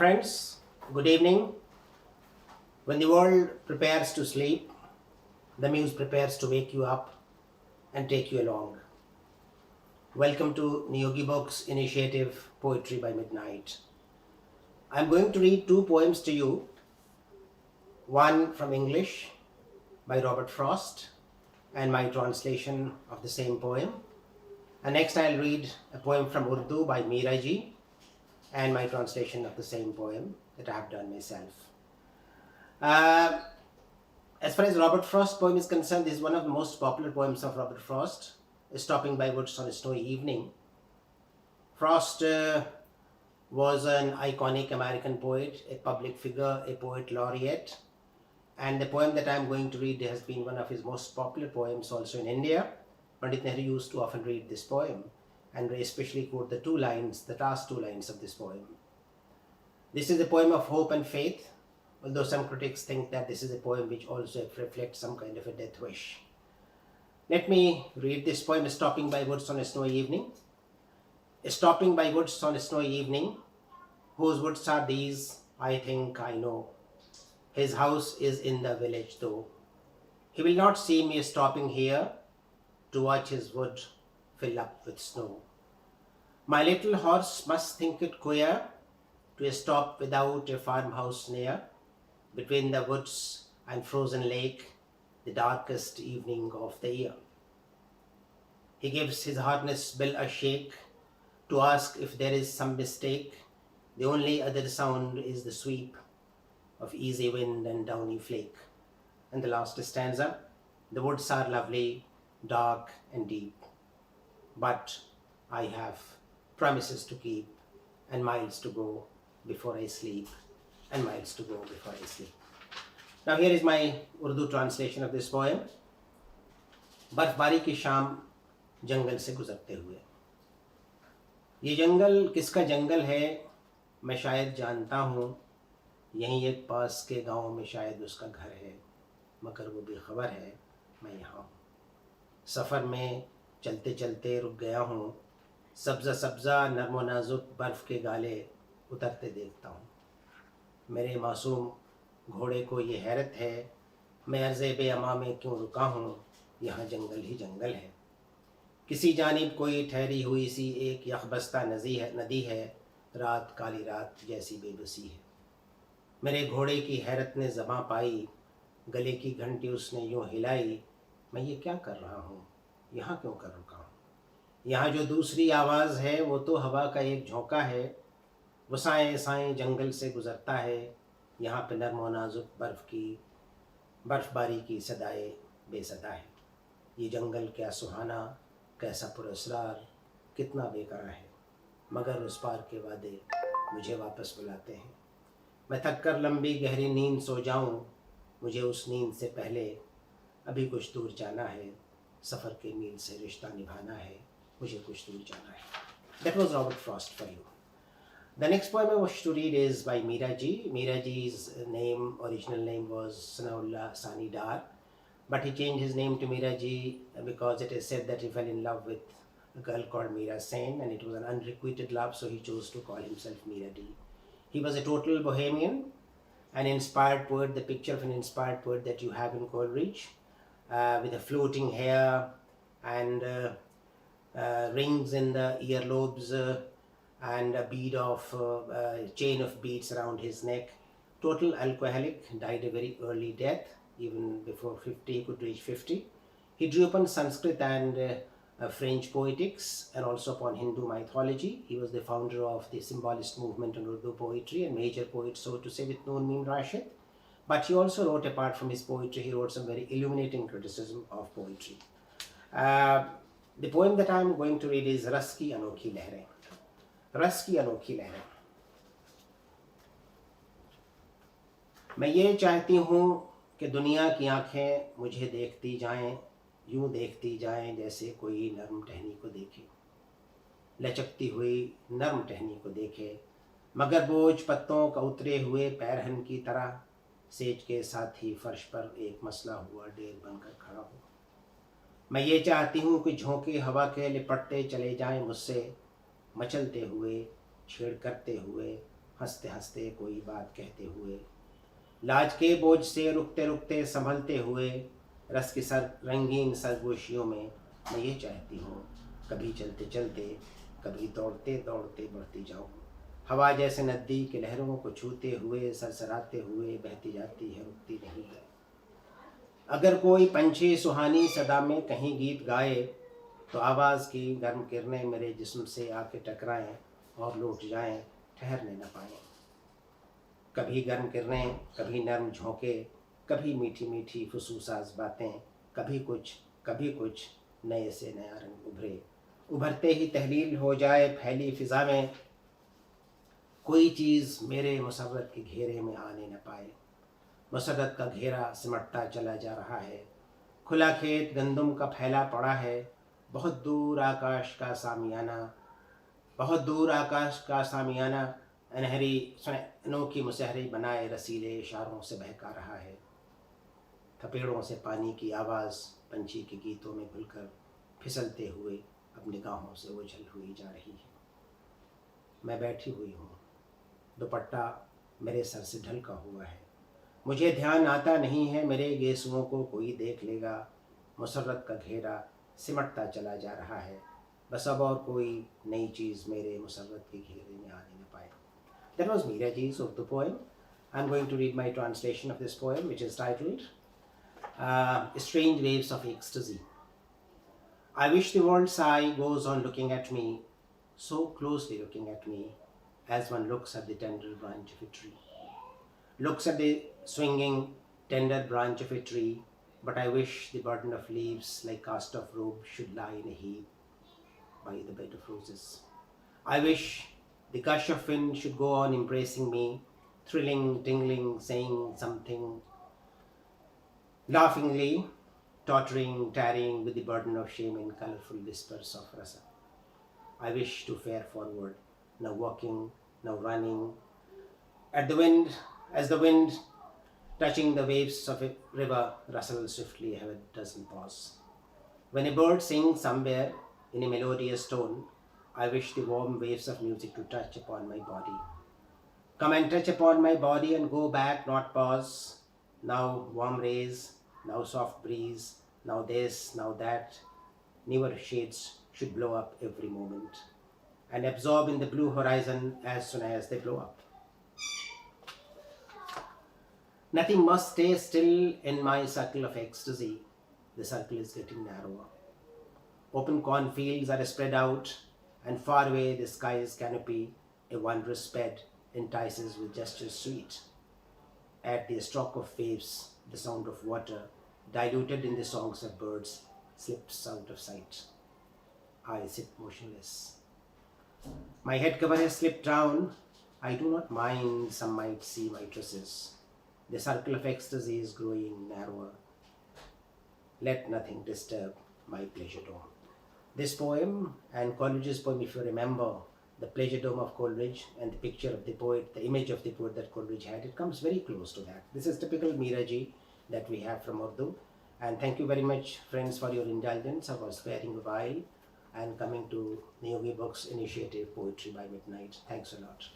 friends, good evening. When the world prepares to sleep, the muse prepares to wake you up and take you along. Welcome to Niyogi Books Initiative Poetry by Midnight. I'm going to read two poems to you, one from English by Robert Frost and my translation of the same poem. And next I'll read a poem from Urdu by Meera ji and my translation of the same poem that I have done myself. As far as Robert Frost's poem is concerned, this is one of the most popular poems of Robert Frost, Stopping by Woods on a Snowy Evening. Frost was an iconic American poet, a public figure, a poet laureate, and the poem that I am going to read has been one of his most popular poems also in India. Pandit Nehru used to often read this poem and especially quote the last two lines of this poem. This is a poem of hope and faith, although some critics think that this is a poem which also reflects some kind of a death wish. Let me read this poem, Stopping by Woods on a Snowy Evening. Stopping by woods on a snowy evening, whose woods are these, I think I know. His house is in the village though. He will not see me stopping here to watch his wood fill up with snow. My little horse must think it queer to stop without a farmhouse near, between the woods and frozen lake, the darkest evening of the year. He gives his harness bill a shake to ask if there is some mistake. The only other sound is the sweep of easy wind and downy flake. And the last stanza, the woods are lovely, dark and deep, but I have promises to keep and miles to go before I sleep, and miles to go before I sleep. Now here is my Urdu translation of this poem. बर्फबारी की शाम जंगल से गुजरते हुए. ये जंगल किसका जंगल है मैं शायद जानता हूँ, यहीं एक पास के गांव में शायद उसका घर है, मगर वो बेखबर है मैं यहाँ हूँ. सफ़र में चलते चलते रुक गया हूँ, सब्ज़ा सब्ज़ा नर्म व नाजुक बर्फ़ के गाले उतरते देखता हूँ. मेरे मासूम घोड़े को ये हैरत है, मैं अर्ज़े बेअमा में क्यों रुका हूँ, यहाँ जंगल ही जंगल है. किसी जानिब कोई ठहरी हुई सी एक यखबस्ता नदी है, रात काली रात जैसी बेबसी है. मेरे घोड़े की हैरत ने ज़बां पाई, गले की घंटी उसने यूँ हिलाई, मैं ये क्या कर रहा हूँ, यहाँ क्यों कर रुका हूँ. यहाँ जो दूसरी आवाज़ है वो तो हवा का एक झोंका है, वो साएँ साएँ जंगल से गुज़रता है, यहाँ पे नर्म व नाजुक बर्फ़बारी की सदाए बेसदा है. ये जंगल क्या सुहाना, कैसा पुरस्रार, कितना बेकरार है, मगर उस पार के वादे मुझे वापस बुलाते हैं. मैं थक कर लंबी गहरी नींद सो जाऊं, मुझे उस नींद से पहले अभी कुछ दूर जाना है, सफ़र के मील से रिश्ता निभाना है, मुझे कुछ दूर जाना है. That was Robert Frost for you. The next poem I wish to read is by Meera ji. Meera ji's original name was Sanaullah Sani Dar, but he changed his name to Meera ji because it is said that he fell in love with a girl called Meera Sen, and it was an unrequited love, so he chose to call himself Meera ji. He was a total bohemian, an inspired poet, the picture of an inspired poet that you have in Coleridge, with a floating hair and rings in the earlobes and a chain of beads around his neck. Total alcoholic, died a very early death, even before 50, he could reach 50. He drew upon Sanskrit and French poetics and also upon Hindu mythology. He was the founder of the symbolist movement in Urdu poetry and major poet, so to say, with Noor Mim Rashid. But he also wrote, apart from his poetry, he wrote some very illuminating criticism of poetry. The poem that I am going to read is Ras Ki Anokhi Lehrein. रस की अनोखी लहरें. मैं ये चाहती हूँ कि दुनिया की आँखें मुझे देखती जाएं, यूँ देखती जाएं जैसे कोई नर्म टहनी को देखे, लचकती हुई नर्म टहनी को देखे, मगर बोझ पत्तों का उतरे हुए पैरहन की तरह सेज के साथ ही फर्श पर एक मसला हुआ ढेर बनकर खड़ा हो. मैं ये चाहती हूँ कि झोंके हवा के लिपटते चले जाएं मुझसे, मचलते हुए, छेड़ करते हुए, हंसते हंसते कोई बात कहते हुए, लाज के बोझ से रुकते रुकते संभलते हुए, रस की सर रंगीन सरगोशियों में मैं ये चाहती हूँ, कभी चलते चलते, कभी दौड़ते दौड़ते बढ़ती जाऊँ। हवा जैसे नदी के लहरों को छूते हुए, सरसराते हुए बहती जाती है, रुकती नहीं है। अगर कोई पंछी सुहानी सदा में कहीं गीत गाए, तो आवाज़ की गर्म किरणें मेरे जिस्म से आके टकराएं और लौट जाएं, ठहरने न पाएं। कभी गर्म किरणें, कभी नर्म झोंके, कभी मीठी मीठी फुसूसास बातें, कभी कुछ नए से नया रंग उभरे। उभरते ही तहलील हो जाए फैली फिजा में, कोई चीज़ मेरे मुसर्रत के घेरे में आने न पाए। मुसर्रत का घेरा सिमटता चला जा रहा है। खुला खेत गंदम का फैला पड़ा है। बहुत दूर आकाश का सामियाना, बहुत दूर आकाश का सामियाना अनहरी अनोखी मुसहरी बनाए रसीले इशारों से बहका रहा है। थपेड़ों से पानी की आवाज़ पंछी के गीतों में घुलकर फिसलते हुए अब निगाहों से ओझल हुई जा रही है। मैं बैठी हुई हूँ, दुपट्टा मेरे सर से ढलका हुआ है। मुझे ध्यान आता नहीं है मेरे गेसुओं को कोई देख लेगा। मुसर्रत का घेरा सिमटता चला जा रहा है, बस अब और कोई नई चीज़ मेरे मुसर्रत के घेरे में आने न पाए। That was Meera Ji's Urdu poem. I'm going to read my translation of this poem, which is titled Strange Waves of Ecstasy. I wish the world's eye goes on looking at me, so closely looking at me, as one looks at the tender branch of a tree. Looks at the swinging, tender branch of a tree, but I wish the burden of leaves like cast off robe should lie in a heap by the bed of roses. I wish the gush of wind should go on embracing me, thrilling, tingling, saying something, laughingly, tottering, tarrying with the burden of shame in colorful whispers of rasa. I wish to fare forward, now walking, now running, at the wind, as the wind touching the waves of a river rustles swiftly, heaven doesn't pause. When a bird sings somewhere in a melodious tone, I wish the warm waves of music to touch upon my body. Come and touch upon my body and go back, not pause. Now warm rays, now soft breeze, now this, now that. Newer shades should blow up every moment and absorb in the blue horizon as soon as they blow up. Nothing must stay still in my circle of ecstasy. The circle is getting narrower. Open cornfields are spread out, and far away the sky's canopy, a wondrous bed, entices with gestures sweet. At the stroke of waves, the sound of water, diluted in the songs of birds, slips out of sight. I sit motionless. My head cover has slipped down. I do not mind, some might see my tresses. The circle of ecstasy is growing narrower. Let nothing disturb my pleasure dome. This poem and Coleridge's poem, if you remember, the pleasure dome of Coleridge and the picture of the poet, the image of the poet that Coleridge had, it comes very close to that. This is typical Meera Ji that we have from Urdu. And thank you very much, friends, for your indulgence. I was sparing a while and coming to Neogi Books Initiative Poetry by Midnight. Thanks a lot.